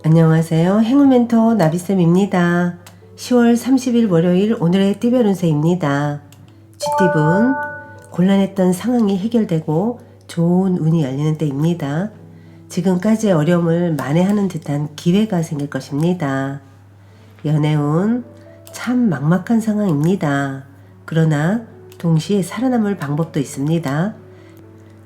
안녕하세요. 행운 멘토 나비쌤입니다. 10월 30일 월요일 오늘의 띠별 운세입니다. 쥐띠분, 곤란했던 상황이 해결되고 좋은 운이 열리는 때입니다. 지금까지의 어려움을 만회하는 듯한 기회가 생길 것입니다. 연애운, 참 막막한 상황입니다. 그러나 동시에 살아남을 방법도 있습니다.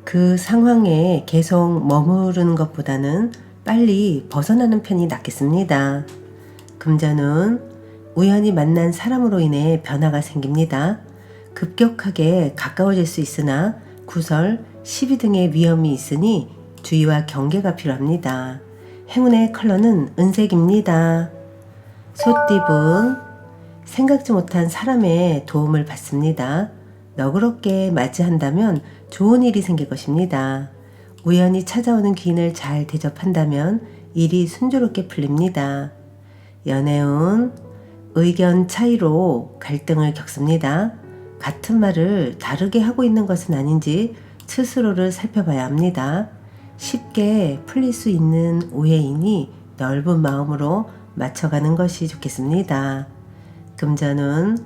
그 상황에 계속 머무르는 것보다는 빨리 벗어나는 편이 낫겠습니다. 금전은 우연히 만난 사람으로 인해 변화가 생깁니다. 급격하게 가까워질 수 있으나 구설, 시비 등의 위험이 있으니 주의와 경계가 필요합니다. 행운의 컬러는 은색입니다. 소띠분, 생각지 못한 사람의 도움을 받습니다. 너그럽게 맞이한다면 좋은 일이 생길 것입니다. 우연히 찾아오는 기인을 잘 대접한다면 일이 순조롭게 풀립니다. 연애운, 의견 차이로 갈등을 겪습니다. 같은 말을 다르게 하고 있는 것은 아닌지 스스로를 살펴봐야 합니다. 쉽게 풀릴 수 있는 오해이니 넓은 마음으로 맞춰가는 것이 좋겠습니다. 금전은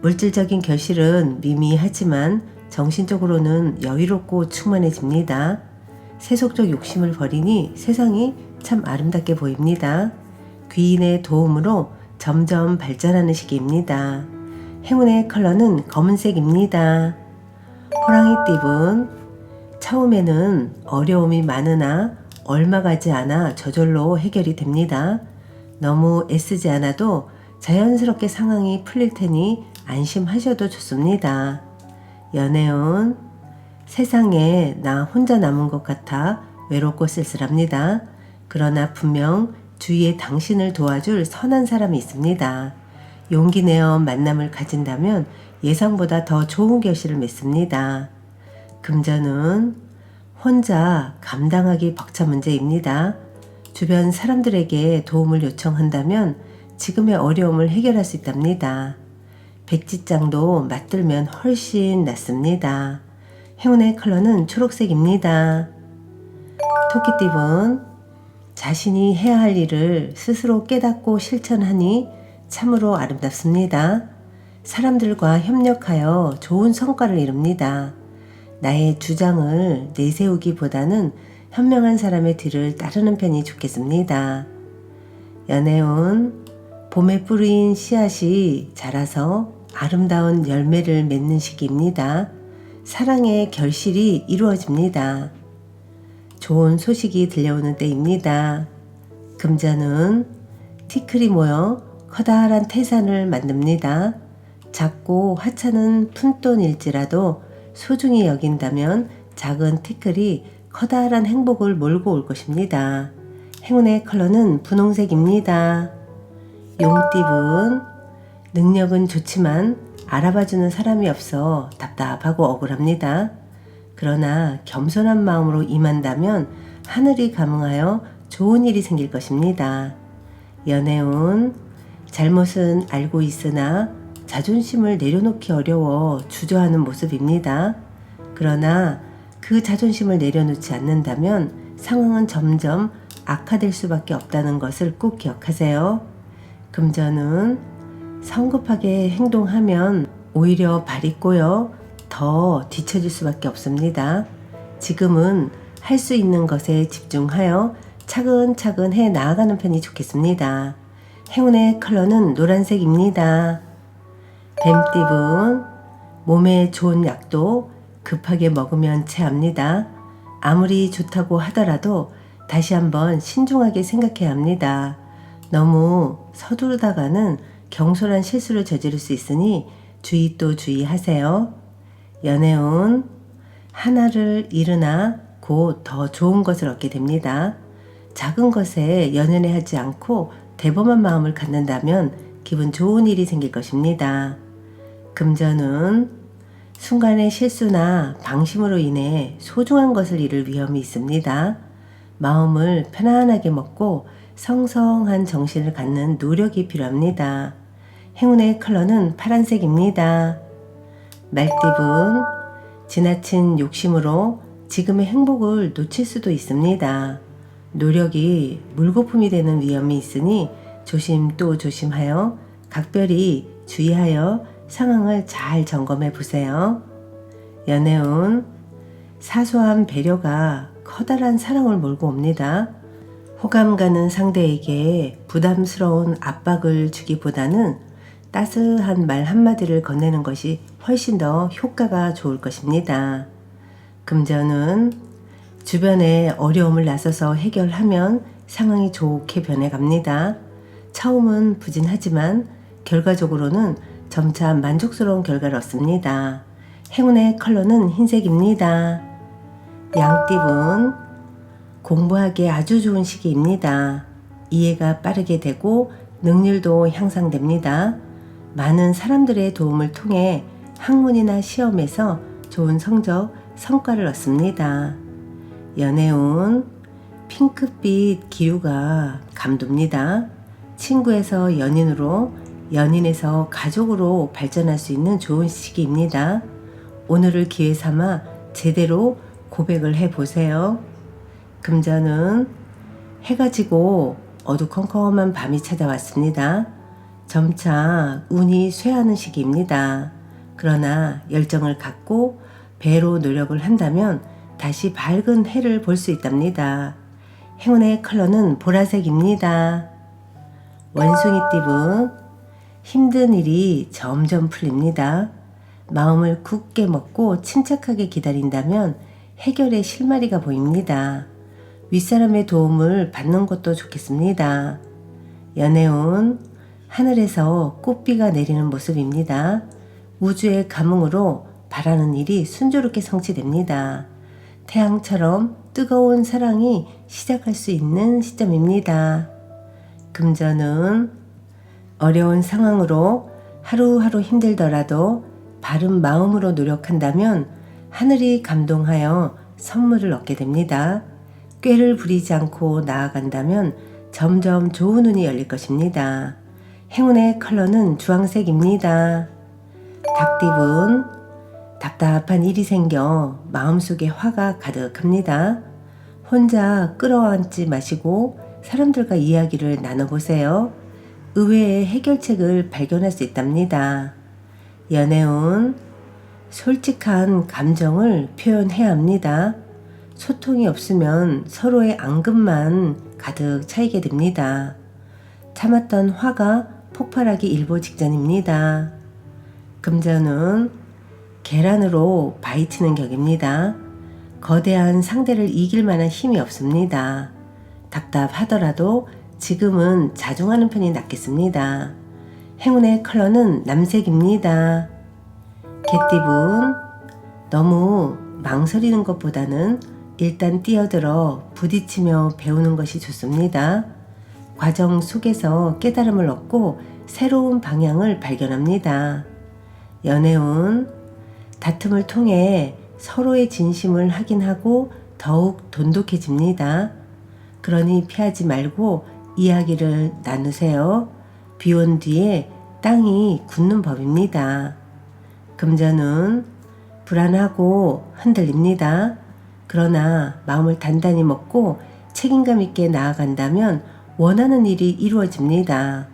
물질적인 결실은 미미하지만 정신적으로는 여유롭고 충만해집니다. 세속적 욕심을 버리니 세상이 참 아름답게 보입니다. 귀인의 도움으로 점점 발전하는 시기입니다. 행운의 컬러는 검은색입니다. 호랑이띠분, 처음에는 어려움이 많으나 얼마 가지 않아 저절로 해결이 됩니다. 너무 애쓰지 않아도 자연스럽게 상황이 풀릴 테니 안심하셔도 좋습니다. 연애운, 세상에 나 혼자 남은 것 같아 외롭고 쓸쓸합니다. 그러나 분명 주위에 당신을 도와줄 선한 사람이 있습니다. 용기 내어 만남을 가진다면 예상보다 더 좋은 결실을 맺습니다. 금전은 혼자 감당하기 벅찬 문제입니다. 주변 사람들에게 도움을 요청한다면 지금의 어려움을 해결할 수 있답니다. 백지장도 맞들면 훨씬 낫습니다. 행운의 컬러는 초록색입니다. 토끼띠분, 자신이 해야 할 일을 스스로 깨닫고 실천하니 참으로 아름답습니다. 사람들과 협력하여 좋은 성과를 이룹니다. 나의 주장을 내세우기보다는 현명한 사람의 뒤를 따르는 편이 좋겠습니다. 연애운, 봄에 뿌린 씨앗이 자라서 아름다운 열매를 맺는 시기입니다. 사랑의 결실이 이루어집니다. 좋은 소식이 들려오는 때입니다. 금전은 티끌이 모여 커다란 태산을 만듭니다. 작고 하찮은 푼돈일지라도 소중히 여긴다면 작은 티끌이 커다란 행복을 몰고 올 것입니다. 행운의 컬러는 분홍색입니다. 용띠분, 능력은 좋지만 알아봐주는 사람이 없어 답답하고 억울합니다. 그러나 겸손한 마음으로 임한다면 하늘이 감응하여 좋은 일이 생길 것입니다. 연애운, 잘못은 알고 있으나 자존심을 내려놓기 어려워 주저하는 모습입니다. 그러나 그 자존심을 내려놓지 않는다면 상황은 점점 악화될 수밖에 없다는 것을 꼭 기억하세요. 금전은 성급하게 행동하면 오히려 발이 꼬여 더 뒤처질 수밖에 없습니다. 지금은 할 수 있는 것에 집중하여 차근차근 해 나아가는 편이 좋겠습니다. 행운의 컬러는 노란색입니다. 뱀띠분, 몸에 좋은 약도 급하게 먹으면 체합니다. 아무리 좋다고 하더라도 다시 한번 신중하게 생각해야 합니다. 너무 서두르다가는 경솔한 실수를 저지를 수 있으니 주의 또 주의하세요. 연애운, 하나를 잃으나 곧 더 좋은 것을 얻게 됩니다. 작은 것에 연연해하지 않고 대범한 마음을 갖는다면 기분 좋은 일이 생길 것입니다. 금전은 순간의 실수나 방심으로 인해 소중한 것을 잃을 위험이 있습니다. 마음을 편안하게 먹고 성성한 정신을 갖는 노력이 필요합니다. 행운의 컬러는 파란색입니다. 말띠분, 지나친 욕심으로 지금의 행복을 놓칠 수도 있습니다. 노력이 물거품이 되는 위험이 있으니 조심 또 조심하여 각별히 주의하여 상황을 잘 점검해 보세요. 연애운, 사소한 배려가 커다란 사랑을 몰고 옵니다. 호감 가는 상대에게 부담스러운 압박을 주기보다는 따스한 말 한마디를 건네는 것이 훨씬 더 효과가 좋을 것입니다. 금전은 주변에 어려움을 나서서 해결하면 상황이 좋게 변해갑니다. 처음은 부진하지만 결과적으로는 점차 만족스러운 결과를 얻습니다. 행운의 컬러는 흰색입니다. 양띠분, 공부하기에 아주 좋은 시기입니다. 이해가 빠르게 되고 능률도 향상됩니다. 많은 사람들의 도움을 통해 학문이나 시험에서 좋은 성과를 얻습니다. 연애운, 핑크빛 기류가 감돕니다. 친구에서 연인으로, 연인에서 가족으로 발전할 수 있는 좋은 시기입니다. 오늘을 기회 삼아 제대로 고백을 해보세요. 금전은 해가 지고 어두컴컴한 밤이 찾아왔습니다. 점차 운이 쇠하는 시기입니다. 그러나 열정을 갖고 배로 노력을 한다면 다시 밝은 해를 볼 수 있답니다. 행운의 컬러는 보라색입니다. 원숭이띠분, 힘든 일이 점점 풀립니다. 마음을 굳게 먹고 침착하게 기다린다면 해결의 실마리가 보입니다. 윗사람의 도움을 받는 것도 좋겠습니다. 연애운, 하늘에서 꽃비가 내리는 모습입니다. 우주의 감흥으로 바라는 일이 순조롭게 성취됩니다. 태양처럼 뜨거운 사랑이 시작할 수 있는 시점입니다. 금전은 어려운 상황으로 하루하루 힘들더라도 바른 마음으로 노력한다면 하늘이 감동하여 선물을 얻게 됩니다. 꾀를 부리지 않고 나아간다면 점점 좋은 운이 열릴 것입니다. 행운의 컬러는 주황색입니다. 닭띠분, 답답한 일이 생겨 마음속에 화가 가득합니다. 혼자 끌어안지 마시고 사람들과 이야기를 나눠보세요. 의외의 해결책을 발견할 수 있답니다. 연애운, 솔직한 감정을 표현해야 합니다. 소통이 없으면 서로의 앙금만 가득 차이게 됩니다. 참았던 화가 폭발하기 일보 직전입니다. 금전은 계란으로 바위치는 격입니다. 거대한 상대를 이길 만한 힘이 없습니다. 답답하더라도 지금은 자중하는 편이 낫겠습니다. 행운의 컬러는 남색입니다. 개띠분, 너무 망설이는 것보다는 일단 뛰어들어 부딪히며 배우는 것이 좋습니다. 과정 속에서 깨달음을 얻고 새로운 방향을 발견합니다. 연애운, 다툼을 통해 서로의 진심을 확인하고 더욱 돈독해집니다. 그러니 피하지 말고 이야기를 나누세요. 비 온 뒤에 땅이 굳는 법입니다. 금전은 불안하고 흔들립니다. 그러나 마음을 단단히 먹고 책임감 있게 나아간다면 원하는 일이 이루어집니다.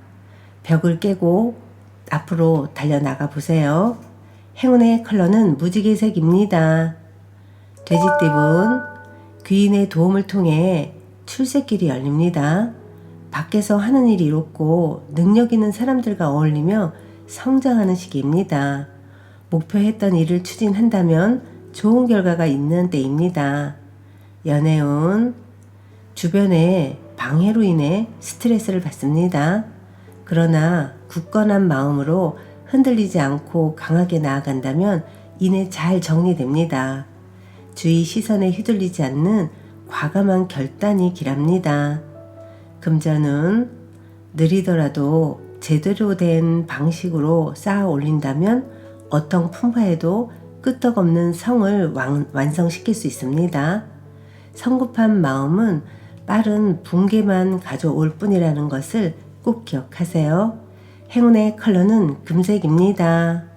벽을 깨고 앞으로 달려나가 보세요. 행운의 컬러는 무지개색입니다. 돼지띠분, 귀인의 도움을 통해 출세길이 열립니다. 밖에서 하는 일이 이롭고 능력 있는 사람들과 어울리며 성장하는 시기입니다. 목표했던 일을 추진한다면 좋은 결과가 있는 때입니다. 연애운, 주변의 방해로 인해 스트레스를 받습니다. 그러나 굳건한 마음으로 흔들리지 않고 강하게 나아간다면 이내 잘 정리됩니다. 주위 시선에 휘둘리지 않는 과감한 결단이 길합니다. 금전은 느리더라도 제대로 된 방식으로 쌓아 올린다면 어떤 풍파에도 끄떡없는 성을 완성시킬 수 있습니다. 성급한 마음은 빠른 붕괴만 가져올 뿐이라는 것을 꼭 기억하세요. 행운의 컬러는 금색입니다.